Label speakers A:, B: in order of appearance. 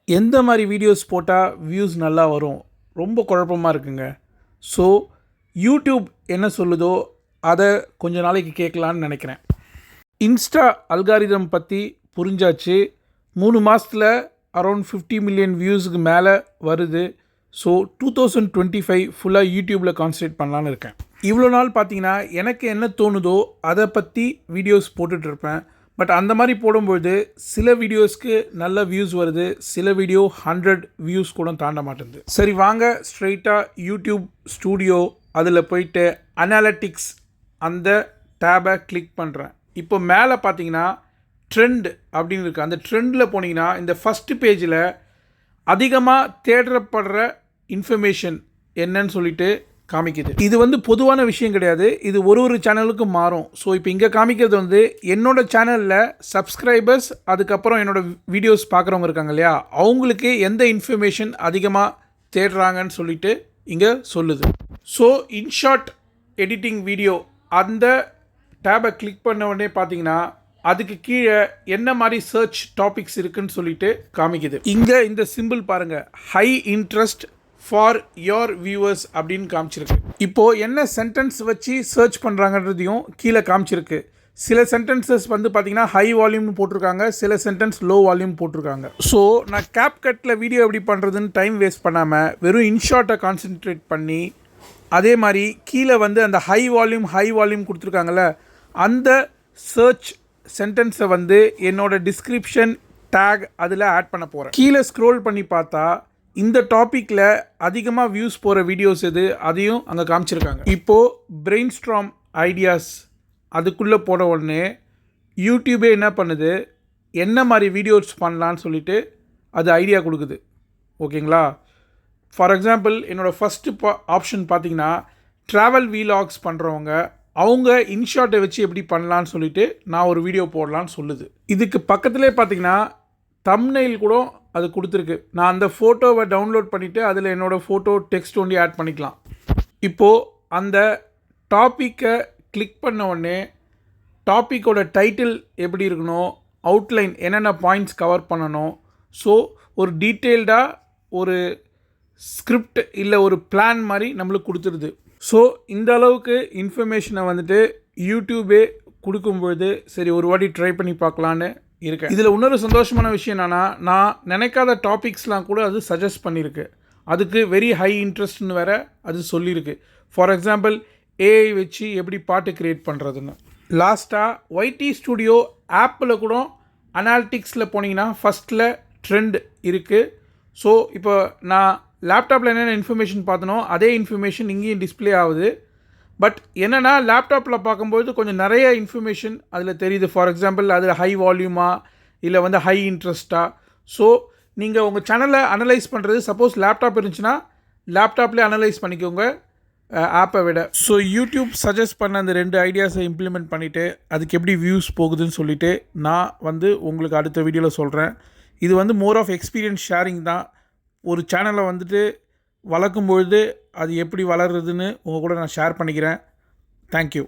A: எந்த மாதிரி வீடியோஸ் போட்டால் வியூஸ் நல்லா வரும் ரொம்ப குழப்பமாக இருக்குங்க. ஸோ யூடியூப் என்ன சொல்லுதோ அதை கொஞ்ச நாளைக்கு கேட்கலான்னு நினைக்கிறேன். இன்ஸ்டா அல்காரிதம் பற்றி புரிஞ்சாச்சு. 3 மாதத்தில் அரௌண்ட் 50 மில்லியன் வியூஸுக்கு மேலே வருது. ஸோ 2025 ஃபுல்லாக யூடியூப்பில் கான்சன்ட்ரேட் பண்ணலான்னு இருக்கேன். இவ்வளோ நாள் பார்த்தீங்கன்னா எனக்கு என்ன தோணுதோ அதை பற்றி வீடியோஸ் போட்டுட்ருப்பேன். பட் அந்த மாதிரி போடும்பொழுது சில வீடியோஸ்க்கு நல்ல வியூஸ் வருது, சில வீடியோ 100 வியூஸ் கூட தாண்ட மாட்டேங்குது. சரி வாங்க ஸ்ட்ரெயிட்டாக யூடியூப் ஸ்டூடியோ அதில் போயிட்டு அனாலிட்டிக்ஸ் அந்த டேபை கிளிக் பண்ணுறேன். இப்போ மேலே பார்த்தீங்கன்னா ட்ரெண்ட் அப்படின்னு இருக்குது. அந்த ட்ரெண்டில் போனீங்கன்னா இந்த ஃபஸ்ட்டு பேஜில் அதிகமாக தேடப்படுற இன்ஃபர்மேஷன் என்னன்னு சொல்லிட்டு காமிக்குது. இது பொதுவான விஷயம் கிடையாது, இது ஒரு சேனலுக்கும் மாறும். ஸோ இப்போ இங்கே காமிக்கிறது என்னோடய சேனலில் சப்ஸ்கிரைபர்ஸ் அதுக்கப்புறம் என்னோடய வீடியோஸ் பார்க்குறவங்க இருக்காங்க இல்லையா, அவங்களுக்கு எந்த இன்ஃபர்மேஷன் அதிகமாக தேடுறாங்கன்னு சொல்லிட்டு இங்கே சொல்லுது. ஸோ இன்ஷார்ட் எடிட்டிங் வீடியோ அந்த டேபை கிளிக் பண்ண உடனே பார்த்தீங்கன்னா அதுக்கு கீழே என்ன மாதிரி சர்ச் டாபிக்ஸ் இருக்குன்னு சொல்லிட்டு காமிக்குது. இங்கே இந்த சிம்பிள் பாருங்கள், high interest for your viewers அப்படின்னு காமிச்சிருக்கு. இப்போது என்ன சென்டென்ஸ் வச்சு சர்ச் பண்ணுறாங்கன்றதையும் கீழே காமிச்சிருக்கு. சில சென்டென்சஸ் பார்த்தீங்கன்னா ஹை வால்யூம்னு போட்டிருக்காங்க, சில சென்டென்ஸ் லோ வால்யூம் போட்டிருக்காங்க. ஸோ நான் கேப்கட்டில் வீடியோ எப்படி பண்ணுறதுன்னு டைம் வேஸ்ட் பண்ணாமல் வெறும் இன்ஷார்ட்டை கான்சென்ட்ரேட் பண்ணி அதே மாதிரி கீழே அந்த ஹை வால்யூம் கொடுத்துருக்காங்கல்ல அந்த சர்ச் சென்டென்ஸை என்னோட டிஸ்கிரிப்ஷன் டேக் அதில் ஆட் பண்ண போகிறேன். கீழே ஸ்க்ரோல் பண்ணி பார்த்தா இந்த டாப்பிக்கில் அதிகமாக வியூஸ் போகிற வீடியோஸ் எது அதையும் அங்கே காமிச்சிருக்காங்க. இப்போது பிரெயின் ஸ்ட்ராம் ஐடியாஸ் அதுக்குள்ளே போட உடனே யூடியூபே என்ன பண்ணுது, என்ன மாதிரி வீடியோஸ் பண்ணலான்னு சொல்லிட்டு அது ஐடியா கொடுக்குது. ஓகேங்களா? ஃபார் எக்ஸாம்பிள் என்னோடய ஃபஸ்ட்டு ஆப்ஷன் பார்த்தீங்கன்னா ட்ராவல் வீலாக்ஸ் பண்ணுறவங்க அவங்க இன்ஷார்ட்டை வச்சு எப்படி பண்ணலான்னு சொல்லிட்டு நான் ஒரு வீடியோ போடலான்னு சொல்லுது. இதுக்கு பக்கத்துலேயே பார்த்தீங்கன்னா தம்ப்நெயில் கூட அது கொடுத்துருக்கு. நான் அந்த ஃபோட்டோவை டவுன்லோட் பண்ணிவிட்டு அதில் என்னோடய ஃபோட்டோ டெக்ஸ்ட் ஒண்டி ஆட் பண்ணிக்கலாம். இப்போது அந்த டாப்பிக்கை கிளிக் பண்ண உடனே டாப்பிக்கோட டைட்டில் எப்படி இருக்கணும், அவுட்லைன் என்னென்ன பாயிண்ட்ஸ் கவர் பண்ணணும், ஸோ ஒரு டீட்டெயில்டாக ஒரு ஸ்கிரிப்ட் இல்லை ஒரு பிளான் மாதிரி நம்மளுக்கு கொடுத்துருது. ஸோ இந்த அளவுக்கு இன்ஃபர்மேஷனை யூடியூபே கொடுக்கும்பொழுது சரி ஒரு வாட்டி ட்ரை பண்ணி பார்க்கலான்னு இருக்கேன். இதில் இன்னொரு சந்தோஷமான விஷயம் என்னென்னா நான் நினைக்காத டாபிக்ஸ்லாம் கூட அது சஜஸ்ட் பண்ணியிருக்கு. அதுக்கு வெரி ஹை இன்ட்ரெஸ்ட்னு வேறு அது சொல்லியிருக்கு. ஃபார் எக்ஸாம்பிள் ஏஐ வச்சு எப்படி பாட்டு க்ரியேட் பண்ணுறதுன்னு. லாஸ்ட்டாக ஒய்டி ஸ்டுடியோ ஆப்பில் கூட அனாலிட்டிக்ஸில் போனீங்கன்னா ஃபஸ்ட்டில் ட்ரெண்ட் இருக்குது. ஸோ இப்போ நான் லேப்டாப்பில் என்னென்ன இன்ஃபர்மேஷன் பார்த்தனோ அதே இன்ஃபர்மேஷன் இங்கேயும் டிஸ்பிளே ஆகுது. பட் என்னென்னா லேப்டாப்பில் பார்க்கும்போது கொஞ்சம் நிறைய இன்ஃபர்மேஷன் அதில் தெரியுது. ஃபார் எக்ஸாம்பிள் அதில் ஹை வால்யூமாக இல்லை ஹை இன்ட்ரெஸ்ட்டாக. ஸோ நீங்கள் உங்கள் சேனலை அனலைஸ் பண்ணுறது சப்போஸ் லேப்டாப் இருந்துச்சுன்னா லேப்டாப்லேயே அனலைஸ் பண்ணிக்கோங்க ஆப்பை விட. ஸோ யூடியூப் சஜஸ்ட் பண்ண அந்த 2 ஐடியாஸை இம்ப்ளிமெண்ட் பண்ணிவிட்டு அதுக்கு எப்படி வியூஸ் போகுதுன்னு சொல்லிவிட்டு நான் உங்களுக்கு அடுத்த வீடியோவில் சொல்கிறேன். இது மோர் ஆஃப் எக்ஸ்பீரியன்ஸ் ஷேரிங் தான். ஒரு சேனலை வளர்க்கும்பொழுது அது எப்படி வளருதுன்னு உங்கள் கூட நான் ஷேர் பண்ணிக்கிறேன். தேங்க்யூ.